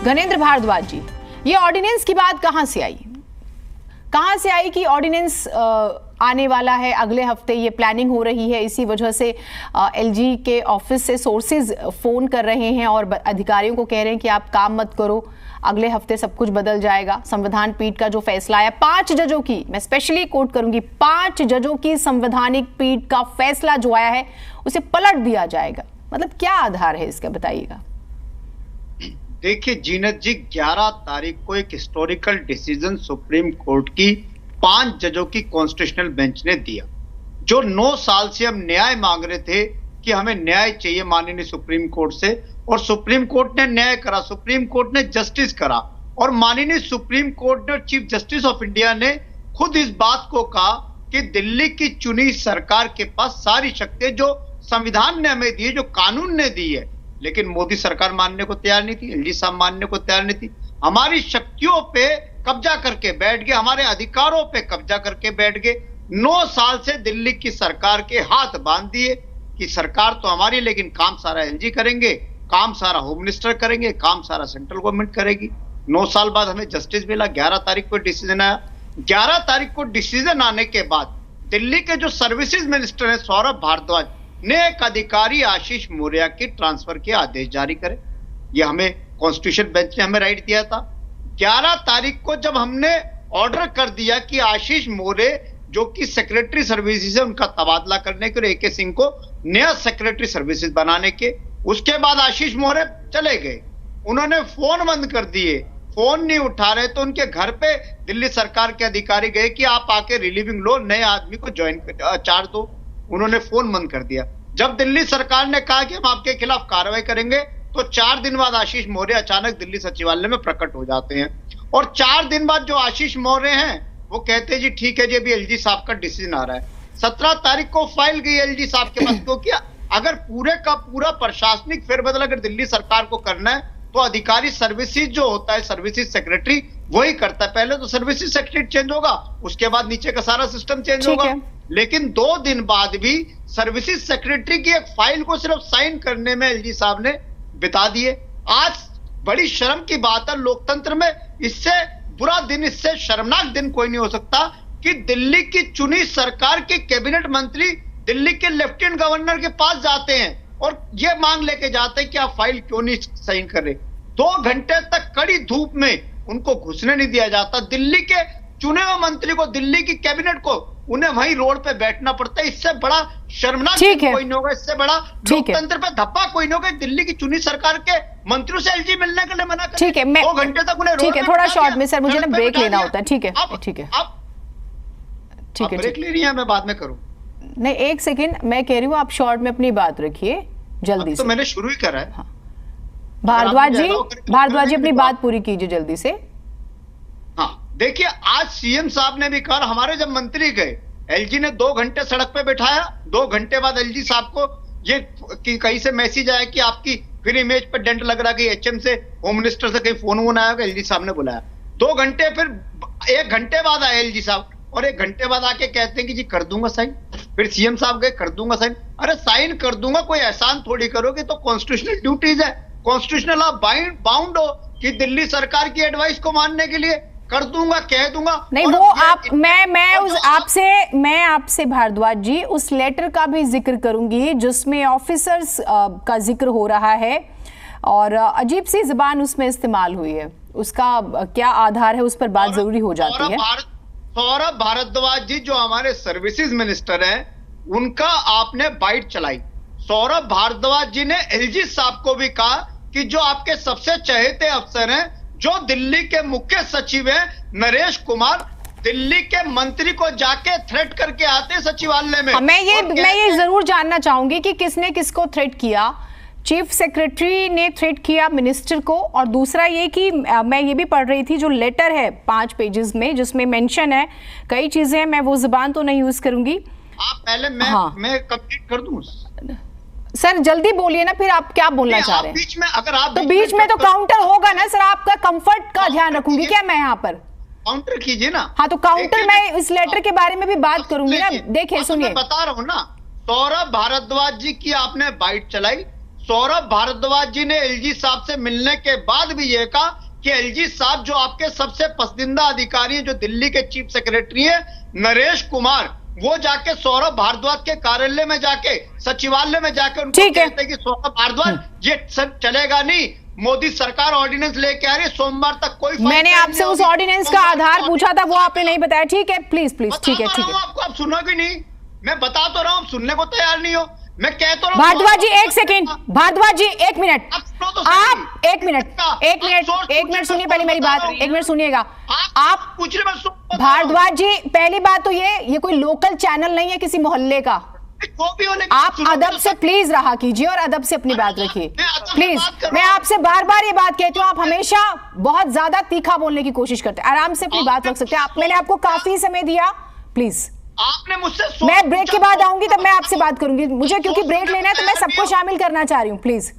गणेंद्र भारद्वाज जी, ये ऑर्डिनेंस की बात कहां से आई? कहां से आई कि ऑर्डिनेंस आने वाला है अगले हफ्ते, ये प्लानिंग हो रही है, इसी वजह से एलजी के ऑफिस से सोर्सेज फोन कर रहे हैं और अधिकारियों को कह रहे हैं कि आप काम मत करो, अगले हफ्ते सब कुछ बदल जाएगा। संविधान पीठ का जो फैसला आया 5 जजों की, मैं स्पेशली कोट करूंगी, 5 जजों की संवैधानिक पीठ का फैसला जो आया है उसे पलट दिया जाएगा। मतलब क्या आधार है इसका, बताइएगा। देखिए जीनत जी, 11 तारीख को एक हिस्टोरिकल डिसीजन सुप्रीम कोर्ट की 5 जजों की कॉन्स्टिट्यूशनल बेंच ने दिया। जो 9 साल से हम न्याय मांग रहे थे कि हमें न्याय चाहिए माननीय सुप्रीम कोर्ट से, और सुप्रीम कोर्ट ने न्याय करा, सुप्रीम कोर्ट ने जस्टिस करा, और माननीय सुप्रीम कोर्ट ने, चीफ जस्टिस ऑफ इंडिया ने खुद इस बात को कहा कि दिल्ली की चुनी सरकार के पास सारी शक्तियां जो संविधान ने हमें दी है, जो कानून ने दी है, लेकिन मोदी सरकार मानने को तैयार नहीं थी, एलजी साहब मानने को तैयार नहीं थी। हमारी शक्तियों पे कब्जा करके बैठ गए, हमारे अधिकारों पे कब्जा करके बैठ गए। 9 साल से दिल्ली की सरकार के हाथ बांध दिए कि सरकार तो हमारी, लेकिन काम सारा एलजी करेंगे, काम सारा होम मिनिस्टर करेंगे, काम सारा सेंट्रल गवर्नमेंट करेगी। 9 साल बाद हमें जस्टिस मिला, 11 तारीख को डिसीजन आया। 11 तारीख को डिसीजन आने के बाद दिल्ली के जो सर्विसेज मिनिस्टर है सौरभ भारद्वाज ने एक अधिकारी आशीष मौर्य की ट्रांसफर के आदेश जारी करे। यह हमें कॉन्स्टिट्यूशन बेंच ने हमें राइट दिया था। 11 तारीख को जब हमने ऑर्डर कर दिया कि आशीष मौर्य जो कि सेक्रेटरी सर्विसेज है उनका तबादला करने के, और एके सिंह को नया सेक्रेटरी सर्विसेज बनाने के, उसके बाद आशीष मौर्य चले गए, उन्होंने फोन बंद कर दिए, फोन नहीं उठा रहे, तो उनके घर पे दिल्ली सरकार के अधिकारी गए कि आप आके रिलीविंग लो, नए आदमी को ज्वाइन चार्ज दो, उन्होंने फोन बंद कर दिया। जब दिल्ली सरकार ने कहा कि हम आपके खिलाफ कार्रवाई करेंगे, तो 4 दिन बाद आशीष मौर्य अचानक दिल्ली सचिवालय में प्रकट हो जाते हैं, और 4 दिन बाद जो आशीष मौर्य हैं वो कहते हैं जी ठीक है जी, अभी एलजी साहब का डिसीजन आ रहा है। 17 तारीख को फाइल गई एलजी साहब के पास, क्योंकि अगर पूरे का पूरा प्रशासनिक फेरबदल अगर दिल्ली सरकार को करना है तो अधिकारी सर्विसेज जो होता है, सर्विसेज सेक्रेटरी, वही करता है। पहले तो सर्विसेज सेक्रेटरी चेंज होगा, उसके बाद नीचे का सारा सिस्टम चेंज होगा। लेकिन 2 दिन बाद भी सर्विसेज सेक्रेटरी की एक फाइल को सिर्फ साइन करने में एलजी साहब ने बिता दिए। आज बड़ी शर्म की बात है लोकतंत्र में, इससे बुरा दिन, इससे शर्मनाक दिन कोई नहीं हो सकता कि दिल्ली की चुनी सरकार के कैबिनेट मंत्री दिल्ली के लेफ्टिनेंट गवर्नर के पास जाते हैं और ये मांग लेके जाते हैं कि आप फाइल क्यों नहीं साइन कर रहे। 2 घंटे तक कड़ी धूप में उनको घुसने नहीं दिया जाता। दिल्ली के चुने हुए मंत्री को, दिल्ली की कैबिनेट को, उन्हें वहीं रोड पे बैठना पड़ता है। इससे बड़ा शर्मनाक कोई नहीं होगा, इससे बड़ा लोकतंत्र पे धब्बा कोई नहीं होगा। दिल्ली की चुनी सरकार के मंत्रियों से एलजी मिलने के लिए मना कर, ठीक है, 2 घंटे तक उन्हें, ठीक है, थोड़ा शॉर्ट में सर, मुझे ना ब्रेक लेना होता है। ठीक है, ठीक है, ठीक है, ब्रेक ले रही है, मैं बाद में करूं? नहीं, 1 सेकंड, मैं कह रही हूँ आप शॉर्ट में अपनी बात रखिए जल्दी से। तो मैंने शुरू ही करा है। हाँ। भारद्वाज जी अपनी बात पूरी कीजिए जल्दी से। हाँ, देखिए, आज सीएम साहब ने भी कहा, हमारे जब मंत्री गए, एलजी ने 2 घंटे सड़क पे बिठाया, 2 घंटे बाद एलजी साहब को ये कहीं से मैसेज आया कि आपकी फिर इमेज पे डेंट लग रहा, कि एचएम से, होम मिनिस्टर से कहीं फोन आया होगा, एलजी साहब ने बुलाया। 2 घंटे, फिर 1 घंटे बाद आए एलजी साहब, और 1 घंटे बाद आके कहते हैं कि जी कर दूंगा साइन। फिर सीएम साहब गए, कर दूंगा साइन। अरे साइन कर दूंगा कोई एहसान थोड़ी करोगे, तो कॉन्स्टिट्यूशनल ड्यूटीज है, कॉन्स्टिट्यूशनल आप बाउंड हो कि दिल्ली सरकार की एडवाइस को मानने के लिए कर दूंगा, कह दूंगा। नहीं, वो आप, मैं आपसे भारद्वाज जी उस लेटर का भी जिक्र करूंगी जिसमें ऑफिसर्स का जिक्र हो रहा है और अजीब सी जुबान उसमें इस्तेमाल हुई है, उसका क्या आधार है, उस पर बात जरूरी हो जाती है। सौरभ भारद्वाज जी जो हमारे सर्विसेज मिनिस्टर हैं, उनका आपने बाइट चलाई। सौरभ भारद्वाज जी ने एलजी साहब को भी कहा कि जो आपके सबसे चहेते अफसर हैं, जो दिल्ली के मुख्य सचिव हैं नरेश कुमार, दिल्ली के मंत्री को जाके थ्रेट करके आते सचिवालय में। मैं ये जरूर जानना चाहूंगी कि किसने किसको थ्रेट किया। चीफ सेक्रेटरी ने थ्रेट किया मिनिस्टर को, और दूसरा ये कि मैं ये भी पढ़ रही थी जो लेटर है 5 पेजेस में, जिसमें मेंशन है कई चीजें, मैं वो जुबान तो नहीं यूज करूंगी। आप पहले मैं कंप्लीट कर दूं? सर जल्दी बोलिए ना, फिर आप क्या बोलना चाह रहे हैं? बीच में अगर आप तो बीच में तो काउंटर होगा ना सर, आपका कंफर्ट का ध्यान रखूंगी क्या मैं यहाँ पर? काउंटर कीजिए ना। हाँ, तो काउंटर मैं इस लेटर के बारे में भी बात करूंगी ना। देखिए, सुनिए, बता रहा हूँ ना, सौरभ भारद्वाज जी की आपने बाइट चलाई। सौरभ भारद्वाज जी ने एलजी साहब से मिलने के बाद भी यह कहा कि एलजी साहब जो आपके सबसे पसंदीदा अधिकारी हैं, जो दिल्ली के चीफ सेक्रेटरी हैं नरेश कुमार, वो जाके सौरभ भारद्वाज के कार्यालय में जाके, सचिवालय में जाके उनको कहते हैं कि सौरभ भारद्वाज ये सब चलेगा नहीं, मोदी सरकार ऑर्डिनेंस लेके आ रही है, सोमवार तक कोई मैंने आपसे उस ऑर्डिनेंस का आधार पूछा था, वो आपने नहीं बताया। ठीक है, प्लीज प्लीज, ठीक है ठीक है। आपको आप सुनोगे नहीं, मैं बता तो रहा हूं, सुनने को तैयार नहीं हो। मैं कह तो रहा हूं। भारद्वाज जी एक सेकंड, भारद्वाज जी एक मिनट, आप एक मिनट सुनिए पहले मेरी बात, एक मिनट सुनिएगा। आप पूछ रहे, भारद्वाज जी पहली बात तो ये कोई लोकल चैनल नहीं है किसी मोहल्ले का, आप अदब से प्लीज रहा कीजिए और अदब से अपनी बात रखिए प्लीज। मैं आपसे बार बार ये बात कहती हूँ, आप हमेशा बहुत ज्यादा तीखा बोलने की कोशिश करते हैं, आराम से अपनी बात रख सकते हैं। मैंने आपको काफी समय दिया, प्लीज। आपने मुझसे मैं ब्रेक के बाद आऊंगी तब मैं आपसे बात करूंगी, मुझे क्योंकि ब्रेक लेना है तो मैं सबको शामिल करना चाह रही हूँ, प्लीज।